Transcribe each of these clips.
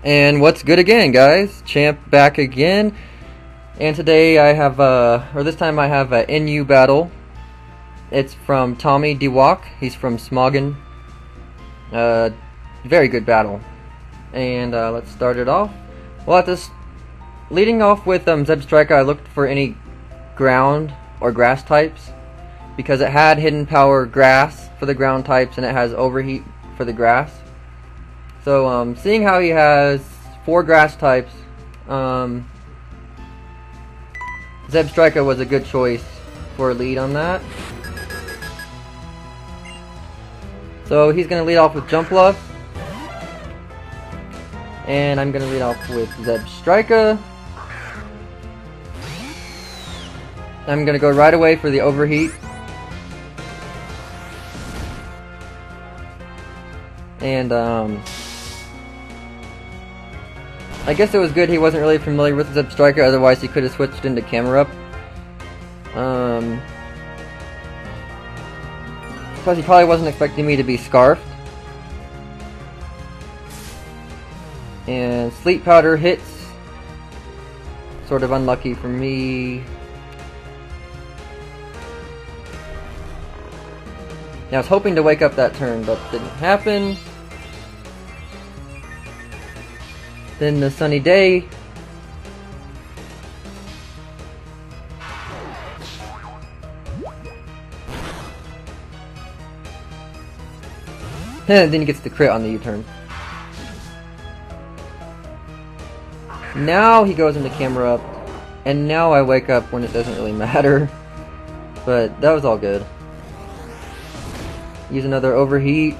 And what's good again, guys? Champ back again. And today I have, this time I have a NU battle. It's from TommyDeWok. He's from Smogon. Very good battle. And let's start it off. Well, leading off with Zeb Striker, I looked for any ground or grass types, because it had hidden power grass for the ground types and it has overheat for the grass. So seeing how he has 4 grass types, Zeb Striker was a good choice for a lead on that. So he's going to lead off with Jump Bluff, and I'm going to lead off with Zeb Striker. I'm going to go right away for the overheat. And I guess it was good he wasn't really familiar with Zeb Striker, otherwise he could have switched into Camera Up. Plus he probably wasn't expecting me to be Scarfed. And Sleep Powder hits. Sort of unlucky for me. I was hoping to wake up that turn, but didn't happen. Then the Sunny Day. Then he gets the crit on the U-turn. Now he goes into Camera Up, and now I wake up when it doesn't really matter. But that was all good. Use another overheat.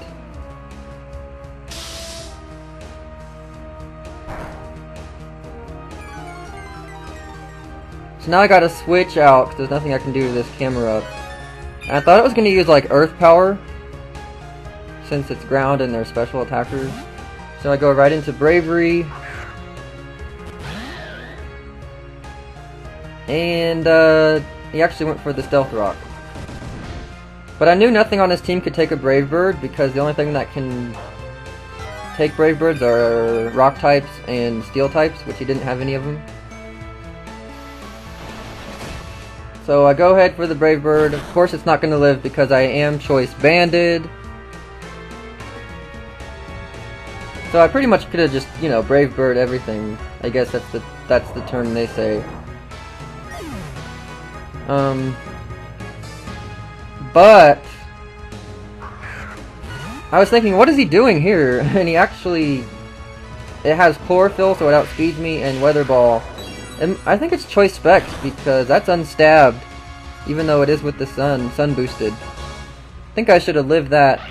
So now I gotta switch out because there's nothing I can do to this Camera Up. And I thought it was gonna use like Earth Power, since it's ground and they're special attackers. So I go right into Bravery. And he actually went for the Stealth Rock. But I knew nothing on his team could take a Brave Bird, because the only thing that can take Brave Birds are Rock types and Steel types, which he didn't have any of them. So I go ahead for the Brave Bird. Of course it's not going to live because I am Choice Banded. So I pretty much could have just, you know, Brave Bird everything. I guess that's the turn they say. But I was thinking, what is he doing here? And he actually, it has Chlorophyll, so it outspeeds me, and Weather Ball. And I think it's Choice Specs, because that's unstabbed, even though it is with the sun boosted. I think I should have lived that.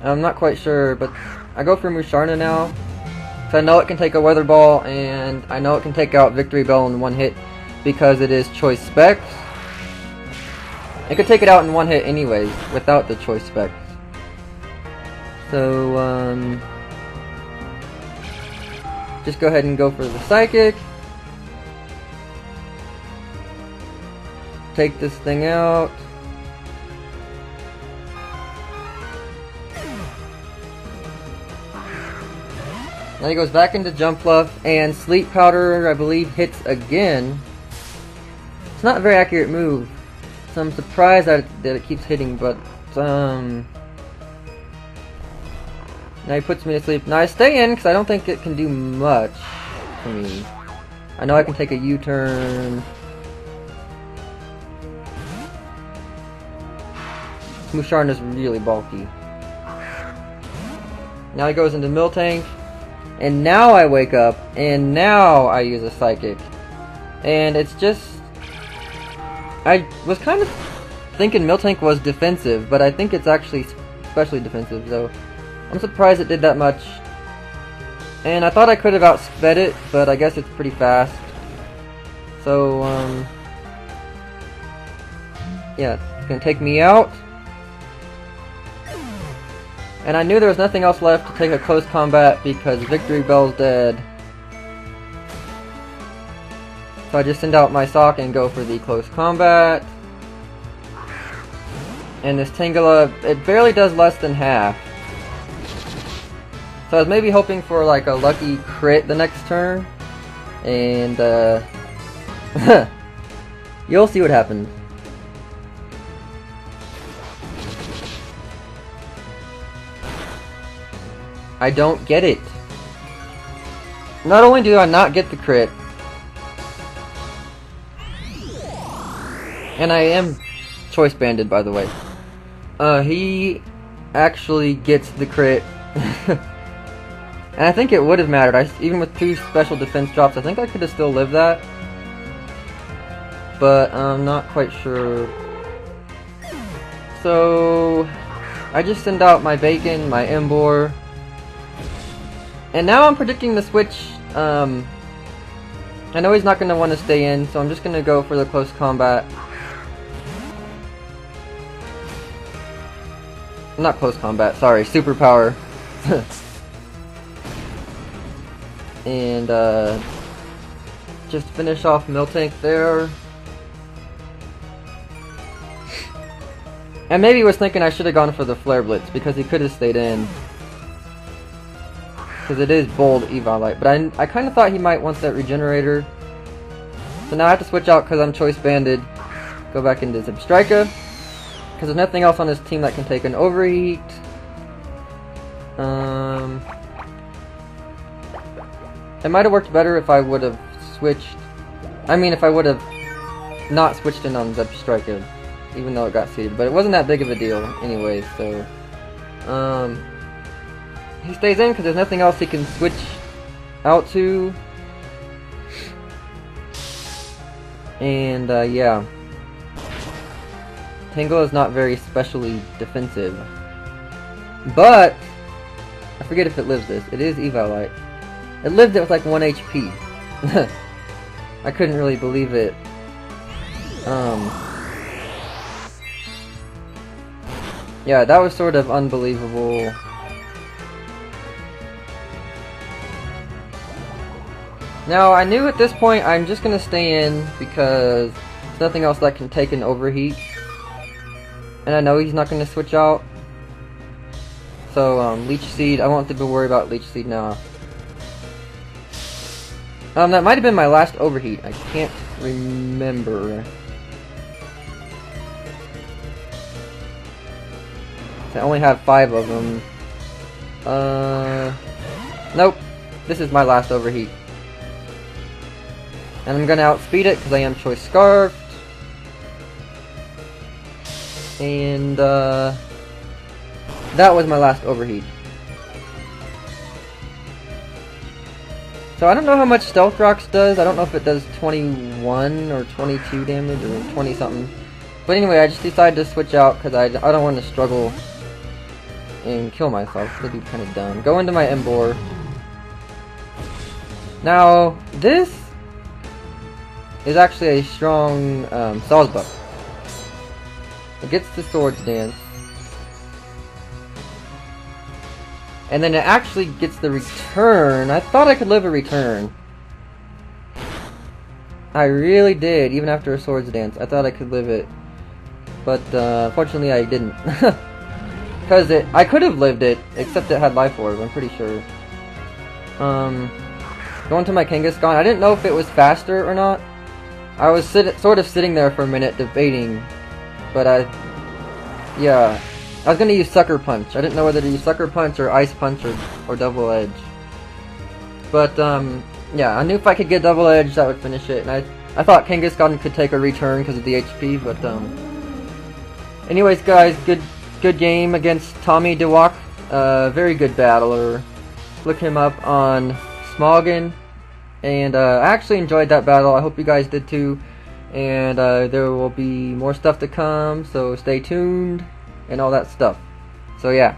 I'm not quite sure, but I go for Musharna now, because I know it can take a Weather Ball, and I know it can take out Victory Bell in one hit, because it is Choice Specs. I could take it out in one hit anyways, without the Choice Specs. So, just go ahead and go for the Psychic. Take this thing out. Now he goes back into Jump Bluff, and Sleep Powder, I believe, hits again. It's not a very accurate move. So I'm surprised that it keeps hitting, but now he puts me to sleep. Now I stay in because I don't think it can do much for me. I know I can take a U-turn. Musharn is really bulky. Now he goes into Miltank, and now I wake up, and now I use a Psychic. And it's just, I was kind of thinking Miltank was defensive, but I think it's actually specially defensive, so I'm surprised it did that much. And I thought I could have outsped it, but I guess it's pretty fast. So, yeah, it's gonna take me out. And I knew there was nothing else left to take a close combat because Victory Bell's dead. So I just send out my Sock and go for the close combat. And this Tangela, it barely does less than half. So I was maybe hoping for like a lucky crit the next turn, and you'll see what happens. I don't get it. Not only do I not get the crit, and I am choice banded, by the way. He actually gets the crit. And I think it would have mattered. Even with 2 special defense drops, I think I could have still lived that. But I'm not quite sure. So I just send out my bacon, my Embor. And now I'm predicting the switch. I know he's not going to want to stay in, so I'm just going to go for the close combat. Not close combat, sorry, superpower. And just finish off Miltank there. And maybe he was thinking I should have gone for the Flare Blitz because he could have stayed in. Because it is bold Evolite, but I kind of thought he might want that Regenerator. So now I have to switch out because I'm choice banded. Go back into Zebstrika. Because there's nothing else on his team that can take an Overheat. It might have worked better if I would have switched. I mean, if I would have not switched in on Zebstrika, even though it got seeded. But it wasn't that big of a deal anyway, so. He stays in because there's nothing else he can switch out to. And, yeah. Tangle is not very specially defensive. But, I forget if it lives this. It is Evolite. It lived it with like 1 HP. I couldn't really believe it. Yeah, that was sort of unbelievable. Now, I knew at this point I'm just gonna stay in because there's nothing else that can take an Overheat. And I know he's not gonna switch out. So, Leech Seed, I won't have to worry about Leech Seed now. That might have been my last Overheat. I can't remember. I only have 5 of them. Nope. This is my last Overheat. And I'm gonna outspeed it because I am choice scarfed. And that was my last Overheat. So I don't know how much Stealth Rocks does. I don't know if it does 21 or 22 damage or 20 something. But anyway, I just decided to switch out because I don't want to struggle and kill myself. That'd be kind of dumb. Go into my Embor. Now, this is actually a strong Sawsbuck. It gets the Swords Dance. And then it actually gets the return. I thought I could live a return. I really did, even after a Swords Dance. I thought I could live it. But unfortunately I didn't. Because I could have lived it, except it had Life Orb, I'm pretty sure. Going to my Kangaskhan, I didn't know if it was faster or not. I was sort of sitting there for a minute debating. But yeah. I was gonna use Sucker Punch. I didn't know whether to use Sucker Punch or Ice Punch or Double Edge. But yeah, I knew if I could get Double Edge, that would finish it. And I thought Kangaskhan could take a return because of the HP. But anyways, guys, good game against TommyDeWok. Very good battler. Look him up on Smogon. And I actually enjoyed that battle. I hope you guys did too. And there will be more stuff to come, so stay tuned and all that stuff. So yeah.